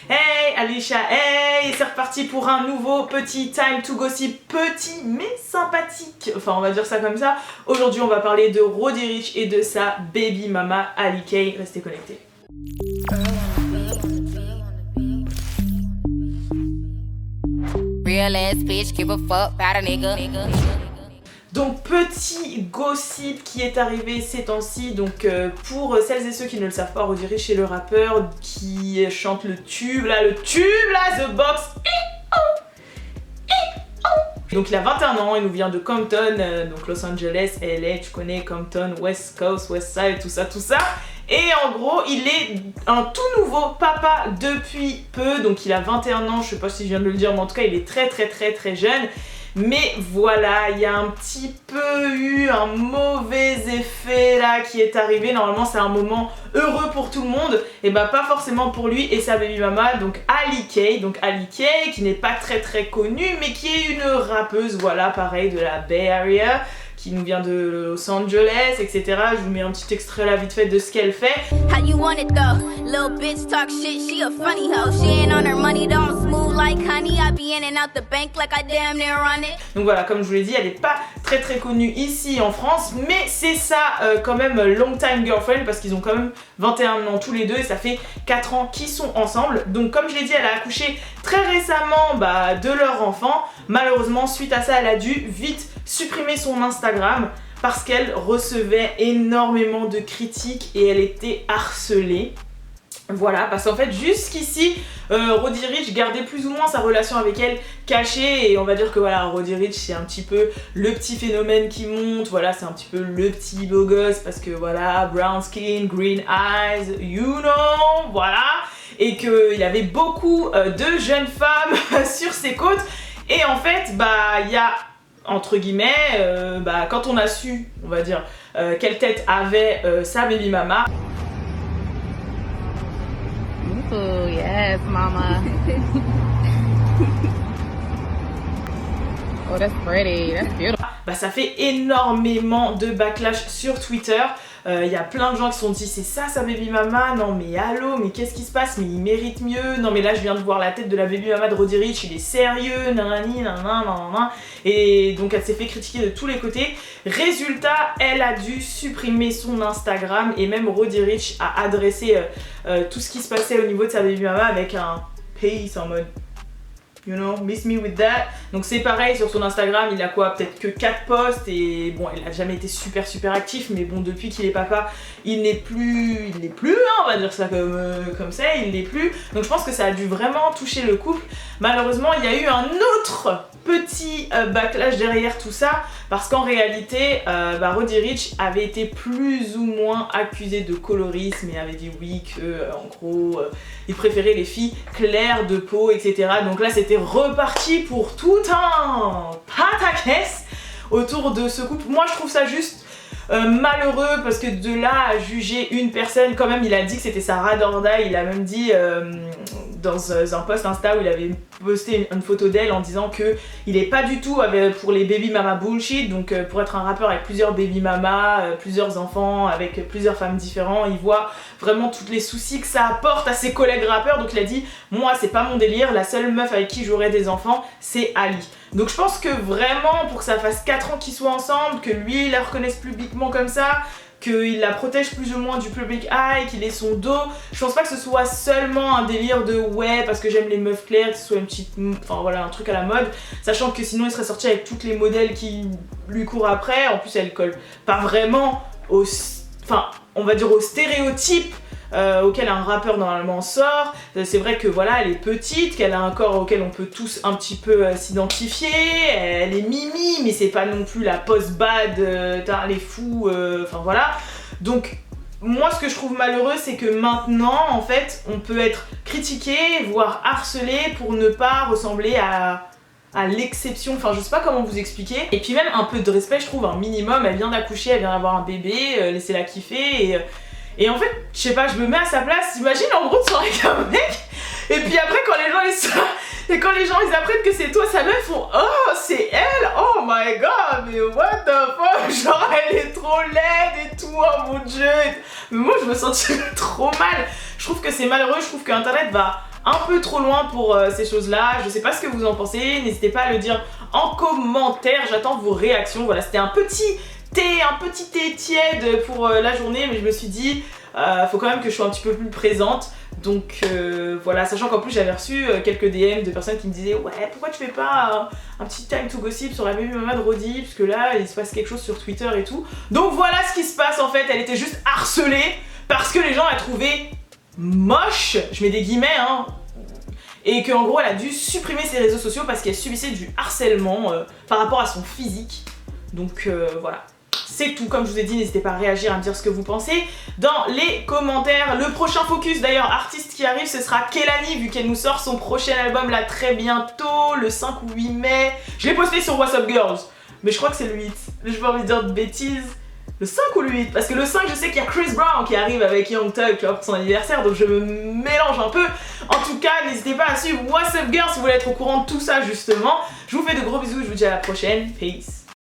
Hey Alicia, hey, c'est reparti pour un nouveau petit time to gossip, petit mais sympathique, enfin on va dire ça comme ça. Aujourd'hui on va parler de Roddy Ricch et de sa baby mama Ali K, restez connectés. Real ass bitch, give a fuck about a nigga. Donc petit gossip qui est arrivé ces temps-ci, donc pour celles et ceux qui ne le savent pas, Roddy Ricch est le rappeur qui chante le tube là, The Box. Donc il a 21 ans, il nous vient de Compton, donc Los Angeles, LA, tu connais Compton, West Coast, West Side, tout ça. Et en gros, il est un tout nouveau papa depuis peu, donc il a 21 ans, je sais pas si je viens de le dire, mais en tout cas il est très jeune. Mais voilà, il y a un petit peu eu un mauvais effet là qui est arrivé. Normalement c'est un moment heureux pour tout le monde, et bah pas forcément pour lui et sa baby mama, donc Ali K. Donc Ali K qui n'est pas très connue mais qui est une rappeuse, voilà, pareil, de la Bay Area, qui nous vient de Los Angeles, etc. Je vous mets un petit extrait là vite fait de ce qu'elle fait. How you want it though? Little bitch talk shit, she a funny hoe. She ain't on her money, don't smooth like honey. I be in and out the bank like I damn near run it. Donc voilà, comme je vous l'ai dit, elle est pas très connue ici en France, mais c'est ça quand même long time girlfriend, parce qu'ils ont quand même 21 ans tous les deux et ça fait 4 ans qu'ils sont ensemble. Donc comme je l'ai dit, elle a accouché très récemment de leur enfant. Malheureusement, suite à ça, elle a dû vite supprimer son Instagram parce qu'elle recevait énormément de critiques et elle était harcelée. Voilà, parce qu'en fait jusqu'ici Roddy Ricch gardait plus ou moins sa relation avec elle cachée, et on va dire que voilà, Roddy Ricch c'est un petit peu le petit phénomène qui monte, voilà, c'est un petit peu le petit beau gosse parce que voilà, brown skin, green eyes, you know, voilà, et qu'il y avait beaucoup de jeunes femmes sur ses côtes. Et en fait il y a entre guillemets, quand on a su, on va dire, quelle tête avait sa baby mama. Ooh, yes, mama. Oh, that's pretty. That's beautiful. Ça fait énormément de backlash sur Twitter. Y a plein de gens qui se sont dit c'est ça sa baby mama, non mais allô, mais qu'est-ce qui se passe, mais il mérite mieux, non mais là je viens de voir la tête de la baby mama de Roddy Ricch, il est sérieux, nanani, nanana. Et donc elle s'est fait critiquer de tous les côtés. Résultat, elle a dû supprimer son Instagram, et même Roddy Ricch a adressé tout ce qui se passait au niveau de sa baby mama avec un peace en mode you know, miss me with that. Donc c'est pareil, sur son Instagram, il a quoi, peut-être que 4 posts, et bon, il a jamais été super actif, mais bon, depuis qu'il est papa, il n'est plus, hein, on va dire ça comme ça, il n'est plus. Donc je pense que ça a dû vraiment toucher le couple. Malheureusement, il y a eu un autre petit backlash derrière tout ça, parce qu'en réalité, Roddy Ricch avait été plus ou moins accusé de colorisme et avait dit oui que, en gros, il préférait les filles claires de peau, etc. Donc là, c'était reparti pour tout un pataquès autour de ce couple. Moi, je trouve ça juste malheureux, parce que de là à juger une personne, quand même, il a dit que c'était sa ride or die. Il a même dit dans un post Insta où il avait posté une photo d'elle en disant que il est pas du tout pour les baby mama bullshit. Donc pour être un rappeur avec plusieurs baby mama, plusieurs enfants, avec plusieurs femmes différentes, il voit vraiment tous les soucis que ça apporte à ses collègues rappeurs. Donc il a dit moi c'est pas mon délire, la seule meuf avec qui j'aurai des enfants c'est Ali. Donc je pense que vraiment, pour que ça fasse 4 ans qu'ils soient ensemble, que lui il la reconnaisse publiquement comme ça, qu'il la protège plus ou moins du public eye, qu'il ait son dos, je pense pas que ce soit seulement un délire de ouais parce que j'aime les meufs claires, que ce soit une petite, enfin voilà, un truc à la mode, sachant que sinon il serait sorti avec toutes les modèles qui lui courent après. En plus elle colle pas vraiment au, enfin on va dire aux stéréotypes auquel un rappeur normalement sort. C'est vrai que voilà, elle est petite, qu'elle a un corps auquel on peut tous un petit peu s'identifier, elle est mimi, mais c'est pas non plus la post-bad, les fous, enfin voilà. Donc moi ce que je trouve malheureux, c'est que maintenant en fait on peut être critiqué, voire harcelé pour ne pas ressembler à l'exception, enfin je sais pas comment vous expliquer. Et puis même un peu de respect, je trouve, un minimum. Elle vient d'accoucher, elle vient d'avoir un bébé, laissez-la kiffer. Et en fait, je sais pas, je me mets à sa place, imagine en gros de soirée avec un mec, et puis après quand les gens ils apprennent que c'est toi sa meuf, font oh c'est elle, oh my god, mais what the fuck, genre elle est trop laide et tout, oh mon dieu. Mais moi je me sentirais trop mal. Je trouve que c'est malheureux, je trouve que internet va un peu trop loin pour ces choses-là. Je sais pas ce que vous en pensez, n'hésitez pas à le dire en commentaire, j'attends vos réactions. Voilà, c'était un petit thé tiède pour la journée, mais je me suis dit, faut quand même que je sois un petit peu plus présente. Donc voilà, sachant qu'en plus j'avais reçu quelques DM de personnes qui me disaient ouais, pourquoi tu fais pas un petit time to gossip sur la baby mama de Rodi, puisque là il se passe quelque chose sur Twitter et tout. Donc voilà ce qui se passe en fait, elle était juste harcelée parce que les gens la trouvaient moche, je mets des guillemets hein, et qu'en gros elle a dû supprimer ses réseaux sociaux parce qu'elle subissait du harcèlement par rapport à son physique. Donc voilà. C'est tout, comme je vous ai dit, n'hésitez pas à réagir, à me dire ce que vous pensez dans les commentaires. Le prochain focus d'ailleurs, artiste qui arrive, ce sera Kehlani, vu qu'elle nous sort son prochain album là très bientôt, le 5 ou 8 mai. Je l'ai posté sur What's Up Girls, mais je crois que c'est le 8. J'ai pas envie de dire de bêtises. Le 5 ou le 8? Parce que le 5, je sais qu'il y a Chris Brown qui arrive avec Young Thug pour son anniversaire, donc je me mélange un peu. En tout cas, n'hésitez pas à suivre What's Up Girls si vous voulez être au courant de tout ça justement. Je vous fais de gros bisous, je vous dis à la prochaine. Peace.